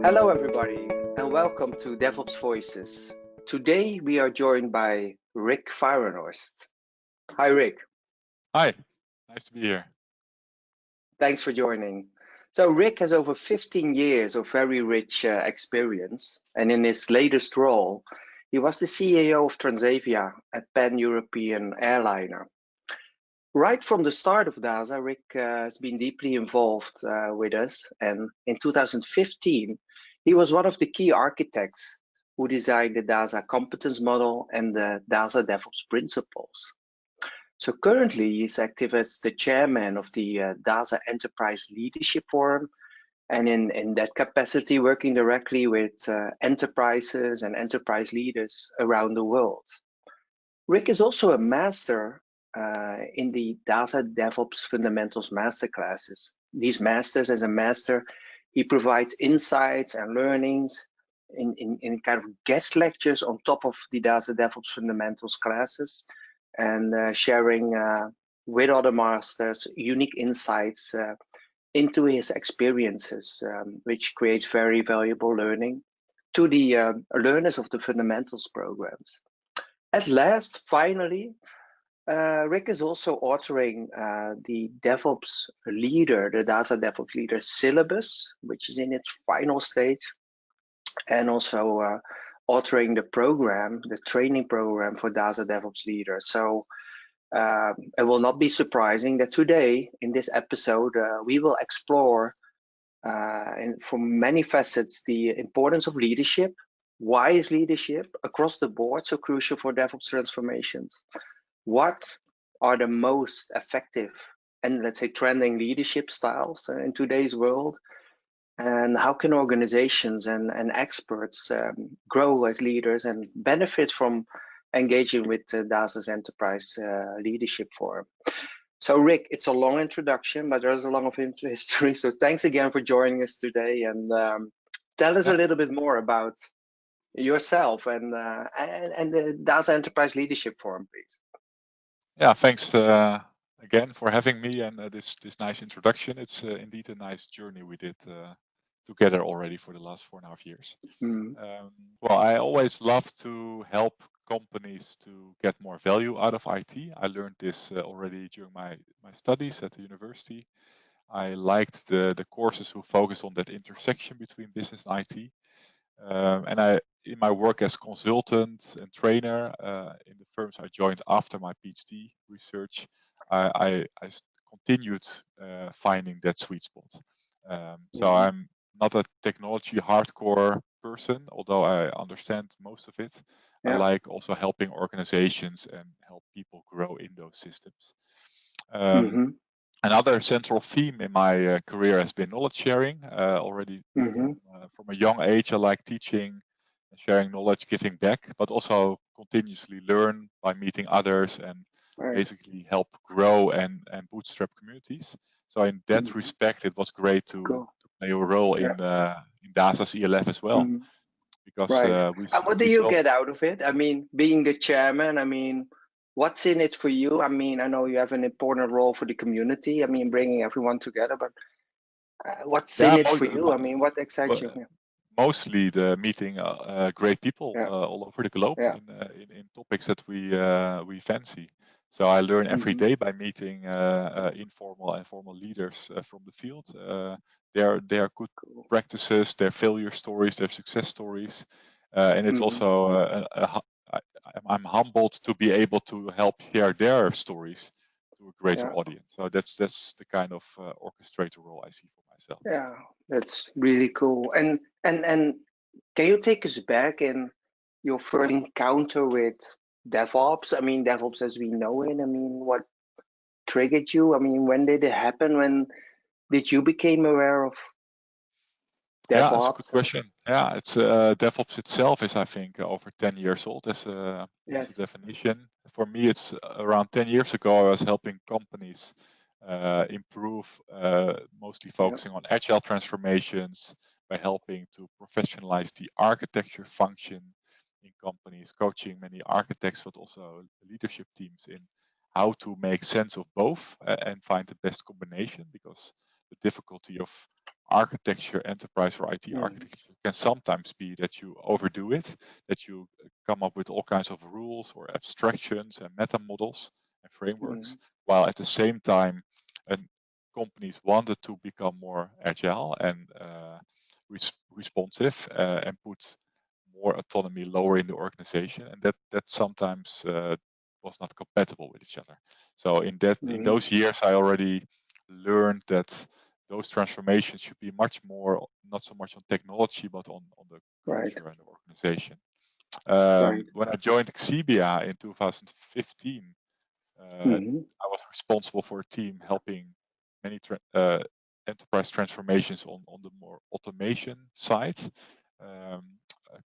Hello, everybody, and welcome to DevOps Voices. Today, we are joined by Rik Farenhorst. Hi, Rik. Hi, nice to be here. Thanks for joining. So, Rik has over 15 years of very rich experience, and in his latest role, he was the CEO of Transavia, a pan-European airliner. Right from the start of DASA, Rik has been deeply involved with us, and in 2015, he was one of the key architects who designed the DASA Competence Model and the DASA DevOps Principles. So currently, he's active as the chairman of the DASA Enterprise Leadership Forum, and in that capacity, working directly with enterprises and enterprise leaders around the world. Rik is also a master in the DASA DevOps Fundamentals Masterclasses. These masters, as a master, he provides insights and learnings in kind of guest lectures on top of the DASA DevOps Fundamentals classes, and sharing with other masters unique insights into his experiences, which creates very valuable learning to the learners of the fundamentals programs. At last, finally, Rik is also authoring the DevOps Leader, the DASA DevOps Leader syllabus, which is in its final stage, and also authoring the program, the training program for DASA DevOps Leader. So it will not be surprising that today, in this episode, we will explore and from many facets the importance of leadership. Why is leadership across the board so crucial for DevOps transformations? What are the most effective and, let's say, trending leadership styles in today's world? And how can organizations and experts grow as leaders and benefit from engaging with DASA's Enterprise Leadership Forum? So, Rik, it's a long introduction, but there's a lot of history. So thanks again for joining us today, and tell us a little bit more about yourself and the DASA Enterprise Leadership Forum, please. Yeah, thanks again for having me and this nice introduction. It's indeed a nice journey we did together already for the last 4.5 years. Well, I always love to help companies to get more value out of IT. I learned this already during my studies at the university. I liked the courses who focus on that intersection between business and IT. And in my work as consultant and trainer in the firms I joined after my PhD research, I continued finding that sweet spot. So I'm not a technology hardcore person, although I understand most of it. I like also helping organizations and help people grow in those systems. Another central theme in my career has been knowledge sharing. Already from a young age, I like teaching, sharing knowledge, giving back, but also continuously learn by meeting others and basically help grow and bootstrap communities. So in that respect, it was great to play a role in DASA's ELF as well. Because and what do you get out of it? I mean, being the chairman, I mean, what's in it for you? I mean, I know you have an important role for the community. I mean, bringing everyone together, but what's in it for you? I mean, what excites you? Mostly the meeting great people all over the globe in topics that we fancy. So I learn every day by meeting informal and formal leaders from the field. Their good practices, their failure stories, their success stories, and it's also I'm humbled to be able to help share their stories to a greater audience. So that's the kind of orchestrator role I see for myself. Yeah, that's really cool. And can you take us back in your first encounter with DevOps? I mean, DevOps as we know it. I mean, what triggered you? I mean, when did it happen? When did you become aware of DevOps? Yeah, that's a good question. Yeah, it's DevOps itself is, I think, over 10 years old as a definition. For me, it's around 10 years ago. I was helping companies improve, mostly focusing on agile transformations by helping to professionalize the architecture function in companies, coaching many architects, but also leadership teams in how to make sense of both and find the best combination, because the difficulty of architecture, enterprise or IT architecture can sometimes be that you overdo it, that you come up with all kinds of rules or abstractions and meta models and frameworks, while at the same time companies wanted to become more agile and responsive and put more autonomy lower in the organization, and that sometimes was not compatible with each other. So in those years, I already learned that those transformations should be much more, not so much on technology, but on the culture and the organization. When I joined Xebia in 2015, I was responsible for a team helping many enterprise transformations on the more automation side,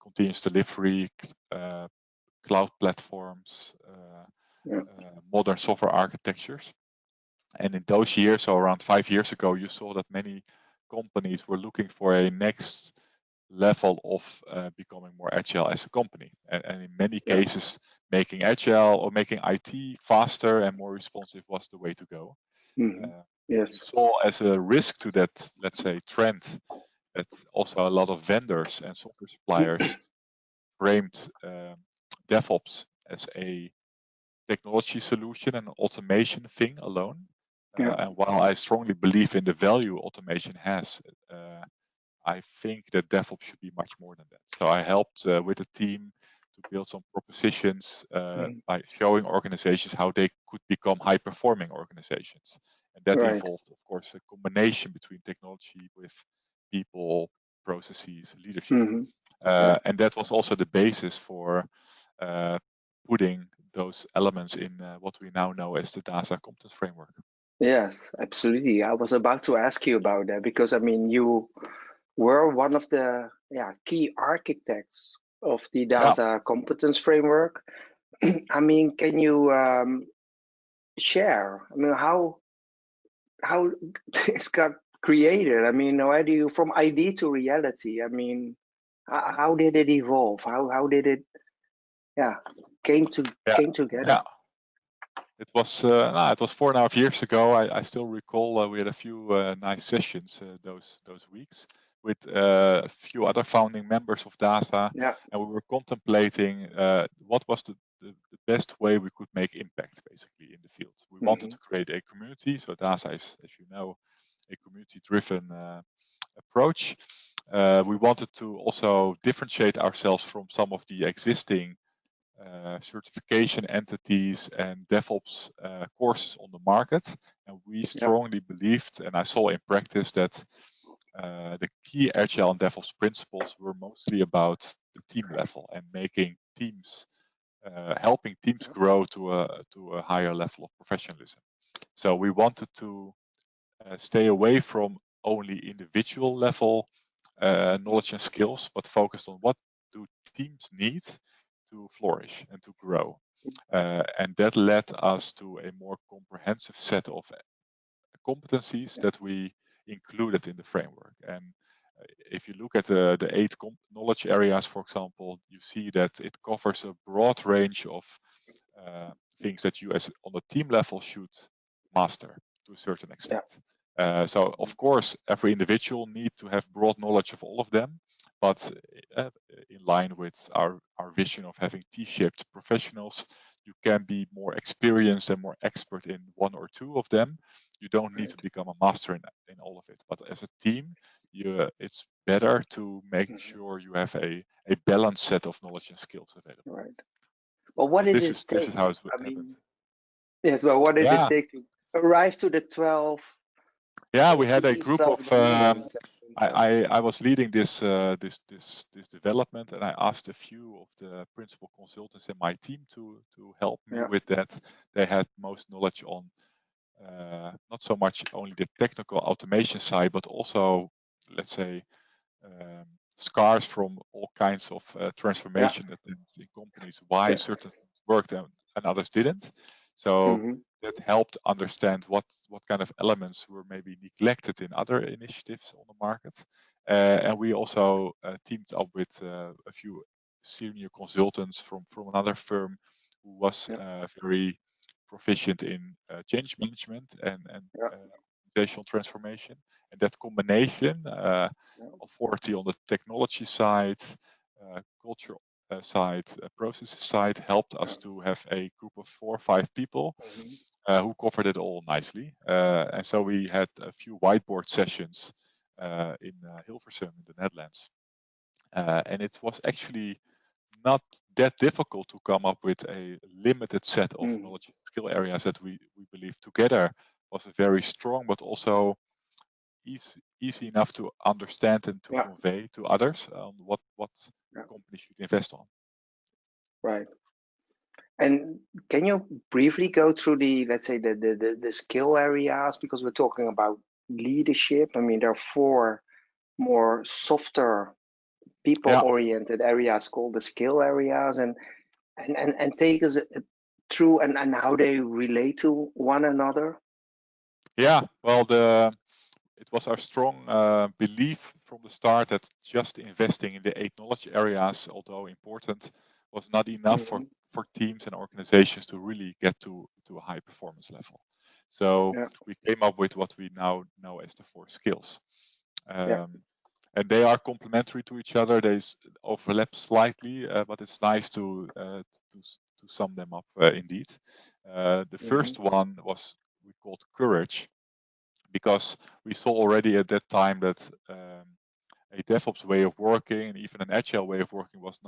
continuous delivery, cloud platforms, modern software architectures. And in those years, so around 5 years ago, you saw that many companies were looking for a next level of becoming more agile as a company. And in many cases, making agile or making IT faster and more responsive was the way to go. We saw as a risk to that, let's say, trend, that also a lot of vendors and software suppliers framed DevOps as a technology solution and automation thing alone. And while I strongly believe in the value automation has, I think that DevOps should be much more than that. So I helped with a team to build some propositions by showing organizations how they could become high-performing organizations. And that involved, of course, a combination between technology with people, processes, leadership. And that was also the basis for putting those elements in what we now know as the DASA Competence Framework. Yes, absolutely. I was about to ask you about that because, I mean, you were one of the key architects of the DASA Competence Framework. I mean, can you share? I mean, how this got created? I mean, how do you, from idea to reality? I mean, how did it evolve? How did it, came together? Yeah. It was 4.5 years ago. I still recall we had a few nice sessions those weeks with a few other founding members of DASA, and we were contemplating what was the best way we could make impact basically in the field. We wanted to create a community, so DASA is, as you know, a community-driven approach. We wanted to also differentiate ourselves from some of the existing certification entities and DevOps courses on the market. And we strongly believed, and I saw in practice, that the key Agile and DevOps principles were mostly about the team level and making teams, helping teams grow to a higher level of professionalism. So we wanted to stay away from only individual level knowledge and skills, but focused on what do teams need to flourish and to grow. And that led us to a more comprehensive set of competencies that we included in the framework. And if you look at the 8 knowledge areas, for example, you see that it covers a broad range of things that you as on the team level should master to a certain extent. So of course, every individual needs to have broad knowledge of all of them, but in line with our vision of having T-shaped professionals, you can be more experienced and more expert in 1 or 2 of them. You don't need to become a master in all of it. But as a team, it's better to make sure you have a balanced set of knowledge and skills available. Right. Well, what did it take? This is how it happened. Mean, yes, well, what did it take to arrive to the 12? Yeah, we had a group of. I was leading this development, and I asked a few of the principal consultants in my team to help me with that. They had most knowledge on not so much only the technical automation side, but also, let's say, scars from all kinds of transformation attempts in companies, why certain things worked and others didn't. So that helped understand what kind of elements were maybe neglected in other initiatives on the market. And we also teamed up with a few senior consultants from another firm who was very proficient in change management and organizational transformation. And that combination, authority on the technology side, culture side, processes side, helped us to have a group of 4 or 5 people who covered it all nicely. And so we had a few whiteboard sessions in Hilversum in the Netherlands. And it was actually not that difficult to come up with a limited set of knowledge and skill areas that we believe together was very strong, but also easy enough to understand and to convey to others on what companies should invest on. Right. And can you briefly go through the, let's say, the skill areas, because we're talking about leadership. I mean, there are 4 more softer people-oriented areas called the skill areas, and take us through and how they relate to one another. Yeah, well, it was our strong belief from the start that just investing in the 8 knowledge areas, although important, was not enough for teams and organizations to really get to a high performance level. So we came up with what we now know as the 4 skills. And they are complementary to each other. They overlap slightly, but it's nice to sum them up indeed. The first one was we called courage, because we saw already at that time that a DevOps way of working and even an agile way of working was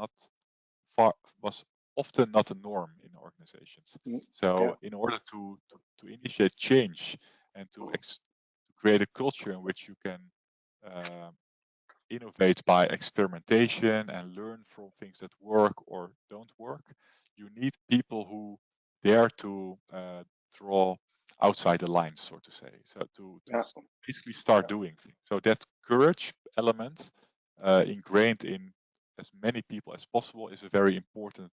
often not a norm in organizations. So in order to initiate change and to create a culture in which you can innovate by experimentation and learn from things that work or don't work, you need people who dare to draw outside the lines, so to say. So to basically start doing things. So that courage element ingrained in as many people as possible is a very important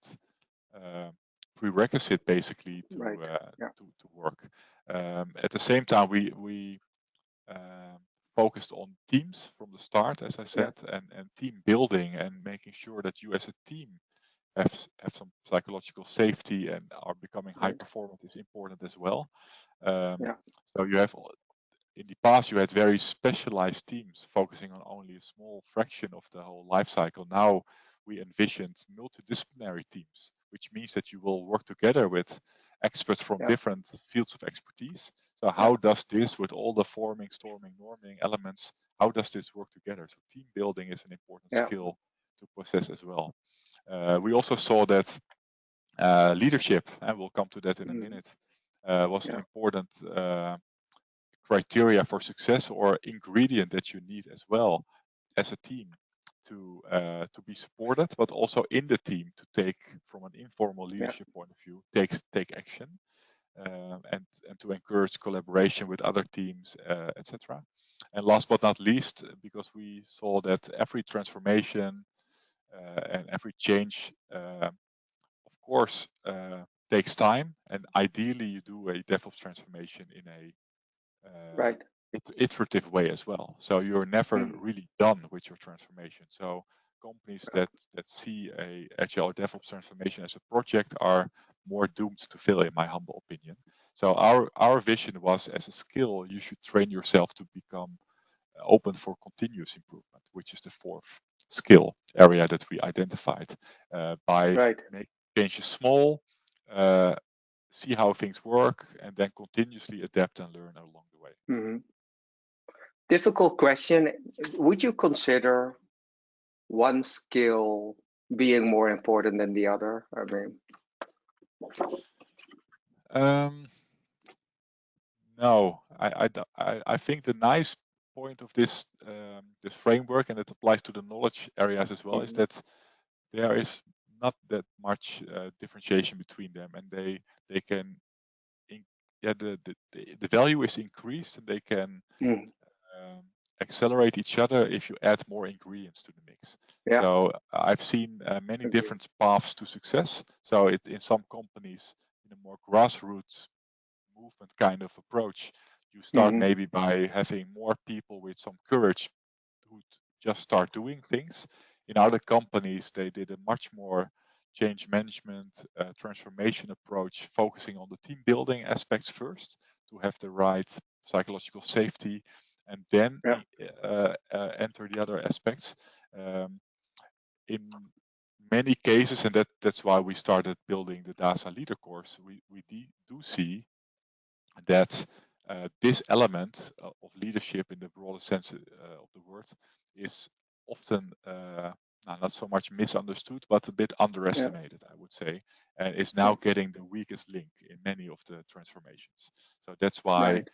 prerequisite, basically, to work. At the same time, we focused on teams from the start, as I said, and team building and making sure that you as a team have some psychological safety and are becoming high performant is important as well. So you have, in the past, you had very specialized teams focusing on only a small fraction of the whole life cycle. Now we envisioned multidisciplinary teams, which means that you will work together with experts from different fields of expertise. So how does this, with all the forming, storming, norming elements, how does this work together? So team building is an important skill to possess as well. We also saw that leadership, and we'll come to that in a minute, was an important criteria for success or ingredient that you need as well as a team to be supported, but also in the team to take, from an informal leadership point of view, take action and to encourage collaboration with other teams, etc. And last but not least, because we saw that every transformation and every change, of course, takes time, and ideally you do a DevOps transformation in a iterative way as well. So you're never really done with your transformation. So companies that see a agile DevOps transformation as a project are more doomed to fail, in my humble opinion. So our vision was, as a skill, you should train yourself to become open for continuous improvement, which is the 4th skill area that we identified by making changes small, see how things work, and then continuously adapt and learn along the way. Difficult question. Would you consider one skill being more important than the other? I mean, no, I think the nice point of this this framework, and it applies to the knowledge areas as well, is that there is not that much differentiation between them, and they can the value is increased, and they can accelerate each other if you add more ingredients to the mix. So I've seen many different paths to success. So in some companies, in a more grassroots movement kind of approach, you start maybe by having more people with some courage who just start doing things. In other companies, they did a much more change management, transformation approach, focusing on the team building aspects first to have the right psychological safety, and then enter the other aspects. In many cases, and that's why we started building the DASA leader course, we do see that this element of leadership in the broader sense of the word is often not so much misunderstood, but a bit underestimated, I would say, and is now getting the weakest link in many of the transformations. So that's why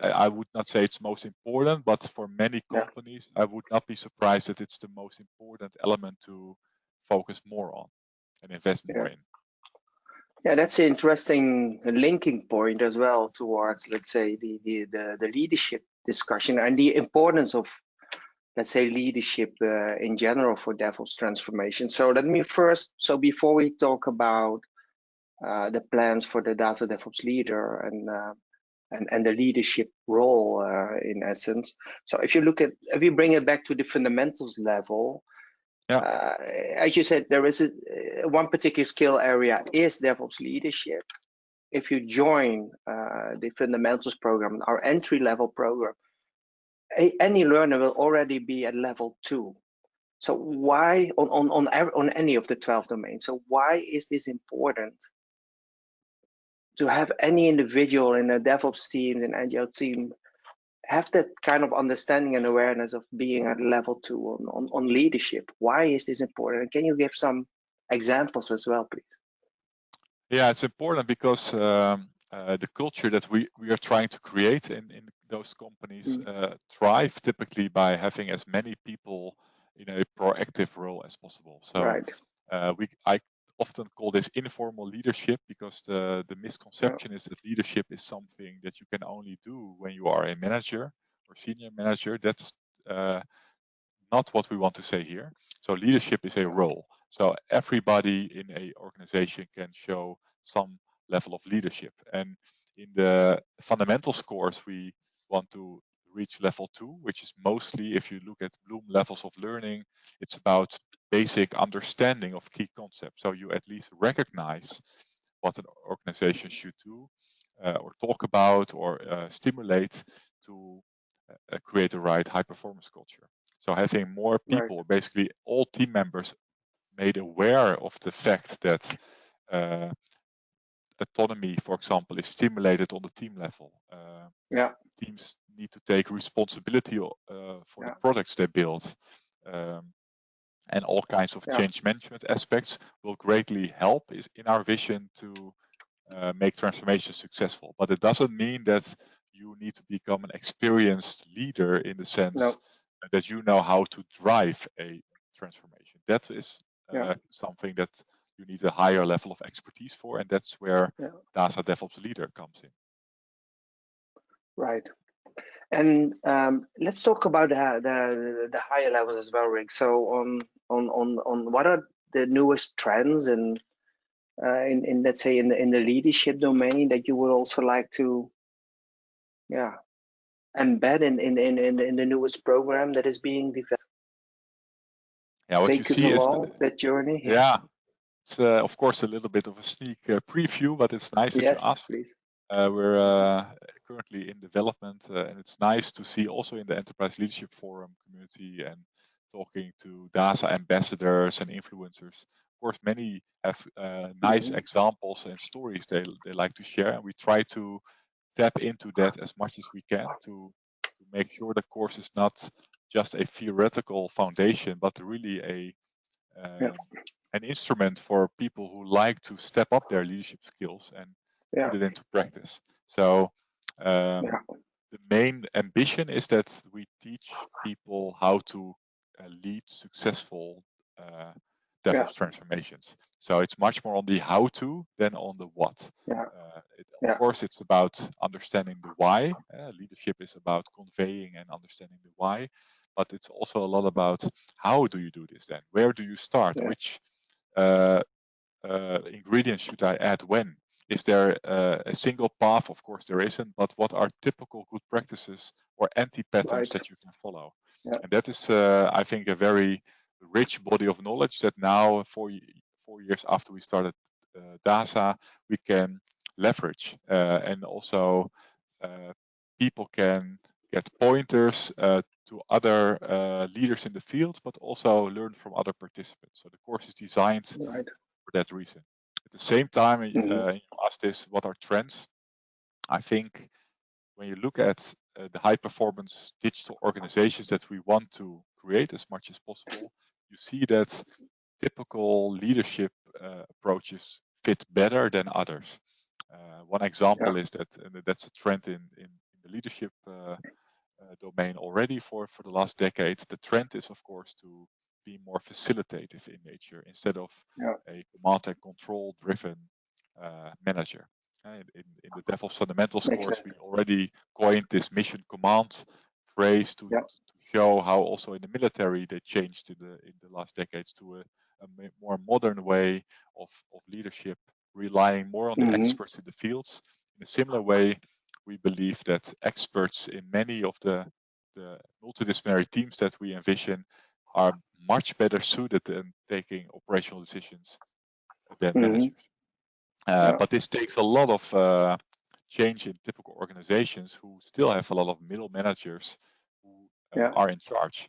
I would not say it's most important, but for many companies, I would not be surprised that it's the most important element to focus more on and invest more in. Yeah, that's an interesting linking point as well towards, let's say, the leadership discussion and the importance of, let's say, leadership in general for DevOps transformation. So let me first, so before we talk about the plans for the DASA DevOps leader and the leadership role in essence. So if you bring it back to the fundamentals level, as you said, there is one particular skill area is DevOps leadership. If you join the fundamentals program, our entry level program, any learner will already be at level 2. So why on any of the 12 domains? So why is this important to have any individual in a DevOps team, an Agile team, have that kind of understanding and awareness of being at level 2 on leadership? Why is this important? And can you give some examples as well, please? Yeah, it's important because the culture that we are trying to create in those companies thrive typically by having as many people in a proactive role as possible. So I often call this informal leadership because the misconception is that leadership is something that you can only do when you are a manager or senior manager. That's not what we want to say here. So leadership is a role. So everybody in a organization can show some level of leadership. And in the fundamentals course, we want to reach level 2, which is mostly, if you look at Bloom levels of learning, it's about basic understanding of key concepts. So you at least recognize what an organization should do or talk about or stimulate to create the right high performance culture. So having more people, basically all team members, made aware of the fact that autonomy, for example, is stimulated on the team level. Teams need to take responsibility for the products they build. And all kinds of change management aspects will greatly help in our vision to make transformation successful. But it doesn't mean that you need to become an experienced leader in the sense that you know how to drive a transformation. That is something that you need a higher level of expertise for, and that's where DASA DevOps Leader comes in. Right. And let's talk about the higher levels as well, Rik. So on what are the newest trends in let's say in the leadership domain that you would also like to embed in the newest program that is being developed? Yeah, what take you see is that journey. It's of course a little bit of a sneak preview, but it's nice that you asked. Please. We're currently in development, and it's nice to see also in the Enterprise Leadership Forum community and talking to DASA ambassadors and influencers. Of course, many have nice examples and stories they like to share, and we try to tap into that as much as we can to make sure the course is not just a theoretical foundation, but really an instrument for people who like to step up their leadership skills and put it into practice. So the main ambition is that we teach people how to lead successful DevOps transformations. So it's much more on the how to than on the what. Of course, it's about understanding the why. Leadership is about conveying and understanding the why, but it's also a lot about how do you do this then? Where do you start? Which ingredients should I add when? Is there a single path? Of course there isn't, but what are typical good practices or anti-patterns that you can follow? And that is, I think, a very rich body of knowledge that now, 4 years after we started DASA, we can leverage and also people can get pointers to other leaders in the field, but also learn from other participants. So the course is designed for that reason. At the same time, you asked this, what are trends? I think when you look at the high performance digital organizations that we want to create as much as possible, you see that typical leadership approaches fit better than others. One example is that that's a trend in the leadership domain already for the last decades. The trend is, of course, to be more facilitative in nature instead of a command and control driven manager. In the DevOps Fundamentals course, we already coined this mission command phrase to show how also in the military they changed in the last decades to a more modern way of leadership, relying more on the experts in the fields. In a similar way, we believe that experts in many of the multidisciplinary teams that we envision are much better suited than taking operational decisions than managers. But this takes a lot of change in typical organizations who still have a lot of middle managers who are in charge.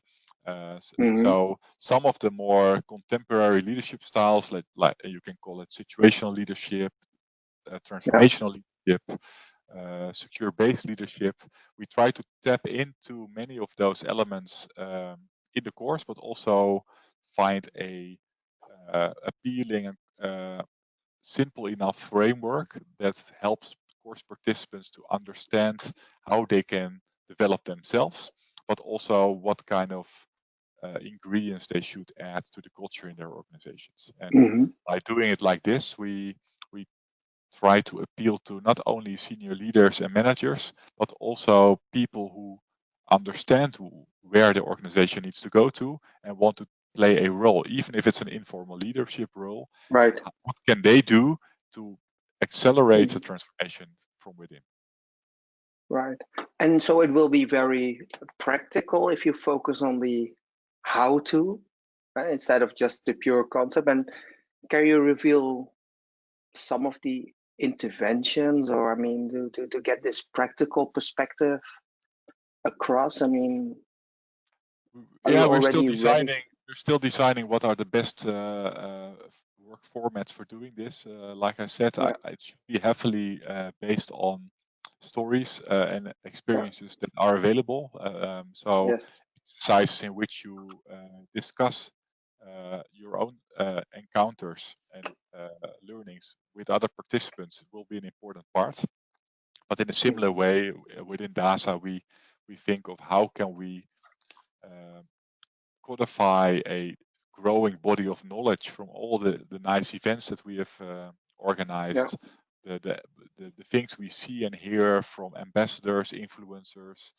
So some of the more contemporary leadership styles, like you can call it situational leadership, transformational leadership, secure-based leadership, we try to tap into many of those elements in the course, but also find a appealing and simple enough framework that helps course participants to understand how they can develop themselves, but also what kind of ingredients they should add to the culture in their organizations. And by doing it like this, we try to appeal to not only senior leaders and managers, but also people who understand where the organization needs to go to and want to play a role, even if it's an informal leadership role. Right. What can they do to accelerate the transformation from within? Right. And so it will be very practical if you focus on the how to, right, instead of just the pure concept. And can you reveal some of the interventions, or I mean, to get this practical perspective across? I mean, we're still designing. We're still designing what are the best work formats for doing this. Like I said, it should be heavily based on stories and experiences that are available. So exercises in which you discuss your own encounters and learnings with other participants will be an important part. But in a similar way, within DASA, we think of how can we codify a growing body of knowledge from all the nice events that we have organized, the things we see and hear from ambassadors, influencers.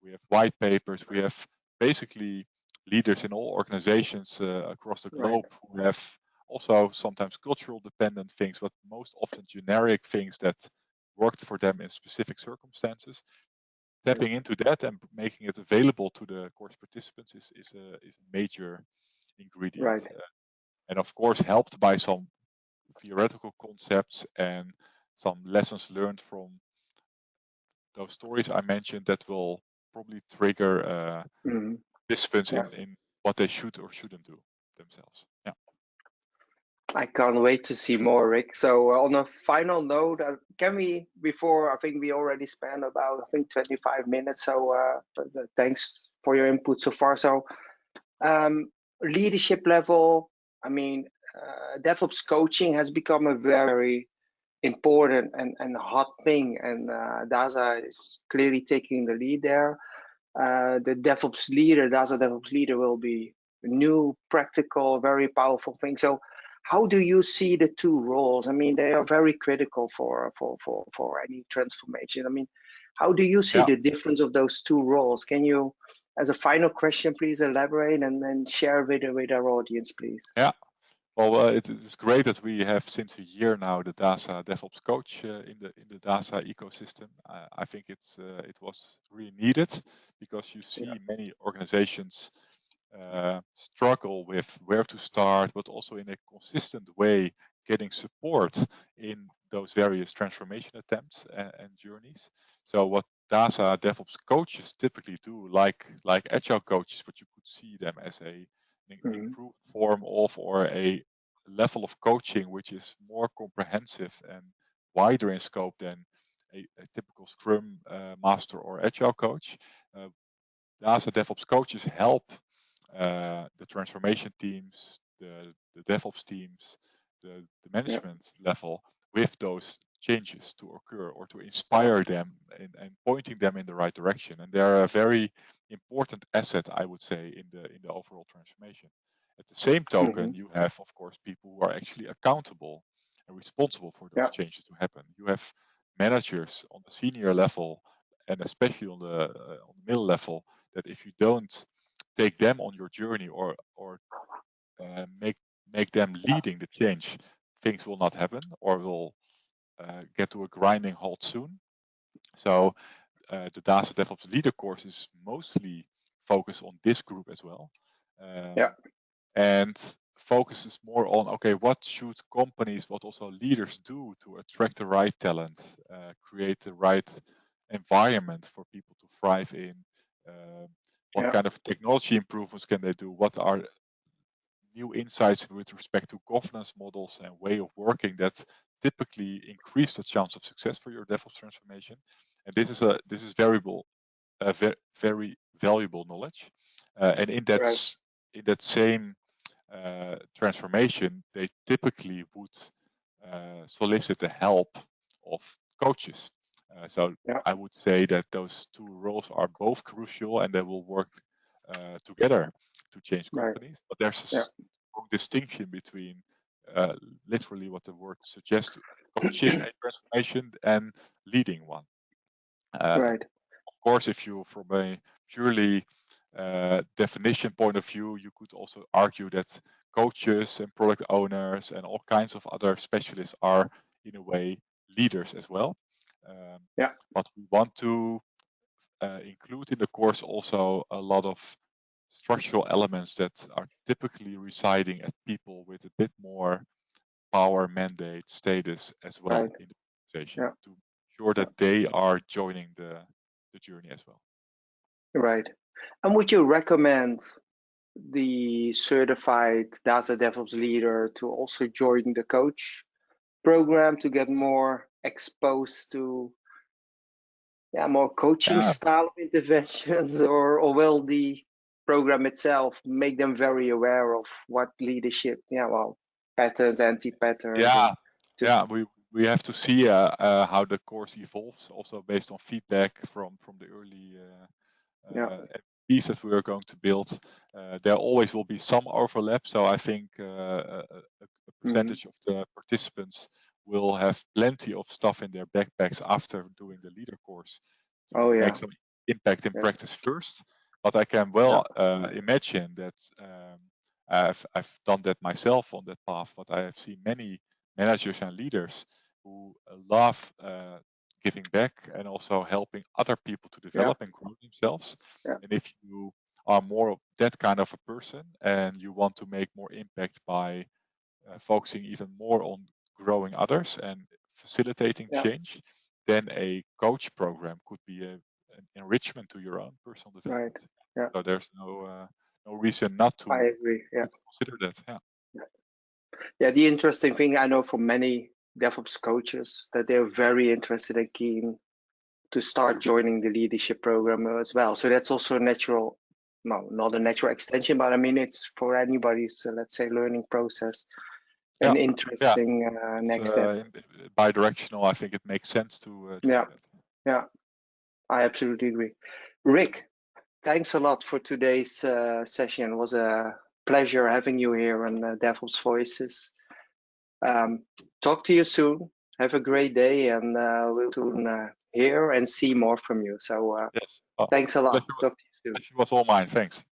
We have white papers. We have basically leaders in all organizations across the globe who have also sometimes cultural dependent things, but most often generic things that worked for them in specific circumstances. Tapping into that and making it available to the course participants is a major ingredient. And of course, helped by some theoretical concepts and some lessons learned from those stories I mentioned that will probably trigger participants in what they should or shouldn't do themselves. Yeah. I can't wait to see more, Rik. So on a final note, can we, before, I think we already spent about, 25 minutes. So thanks for your input so far. So leadership level, I mean, DevOps coaching has become a very important and hot thing. And DASA is clearly taking the lead there. The DevOps leader, DASA DevOps leader will be a new, practical, very powerful thing. So how do you see the two roles? I mean, they are very critical for any transformation. I mean, how do you see the difference of those two roles? Can you, as a final question, please elaborate and then share with our audience, please? Yeah. Well, it is great that we have since a year now the DASA DevOps coach in the DASA ecosystem. I think it was really needed because you see many organizations struggle with where to start, but also in a consistent way getting support in those various transformation attempts and journeys. So what DASA DevOps coaches typically do, like agile coaches, but you could see them as an improved form of, or a level of coaching which is more comprehensive and wider in scope than a typical Scrum master or agile coach. DASA DevOps coaches help the transformation teams, the DevOps teams, the management level with those changes to occur, or to inspire them and pointing them in the right direction. And they're a very important asset, I would say, in the overall transformation. At the same token, you have, of course, people who are actually accountable and responsible for those changes to happen. You have managers on the senior level, and especially on the middle level, that if you don't take them on your journey, or make them leading the change, things will not happen, or will get to a grinding halt soon. So the DASA DevOps Leader course is mostly focused on this group as well. And focuses more on, okay, what should companies, what also leaders do to attract the right talent, create the right environment for people to thrive in, what kind of technology improvements can they do, what are new insights with respect to governance models and way of working that typically increase the chance of success for your DevOps transformation. And this is very valuable knowledge. And in that same transformation, they typically would solicit the help of coaches. So I would say that those two roles are both crucial, and they will work together to change companies. But there's a strong distinction between literally what the word suggests, coaching a transformation and leading one. Of course, if you, from a purely definition point of view, you could also argue that coaches and product owners and all kinds of other specialists are, in a way, leaders as well. But we want to include in the course also a lot of structural elements that are typically residing at people with a bit more power, mandate, status as well in the organization, to ensure that they are joining the journey as well. Right. And would you recommend the certified DASA DevOps leader to also join the coach program to get more exposed to more coaching style of interventions, or will the program itself make them very aware of what leadership, patterns, anti-patterns? We have to see how the course evolves, also based on feedback from the early pieces we are going to build. There always will be some overlap, so I think a percentage of the participants will have plenty of stuff in their backpacks after doing the leader course to make some impact in practice first. But I can well imagine that I've done that myself on that path, but I have seen many managers and leaders who love giving back and also helping other people to develop and grow themselves. And if you are more of that kind of a person and you want to make more impact by focusing even more on growing others and facilitating change, then a coach program could be an enrichment to your own personal development. So there's no reason not to, I agree. to consider that. The interesting thing, I know from many DevOps coaches that they're very interested and keen to start joining the leadership program as well. So that's also a natural, no, not a natural extension, but I mean, it's for anybody's, let's say, learning process, an interesting next step. Bi-directional, I think it makes sense to do that. I absolutely agree. Rik, thanks a lot for today's session. It was a pleasure having you here on DevOps Voices. Talk to you soon. Have a great day, and we'll soon hear and see more from you. So thanks a lot. Talk to you soon. It was all mine. Thanks.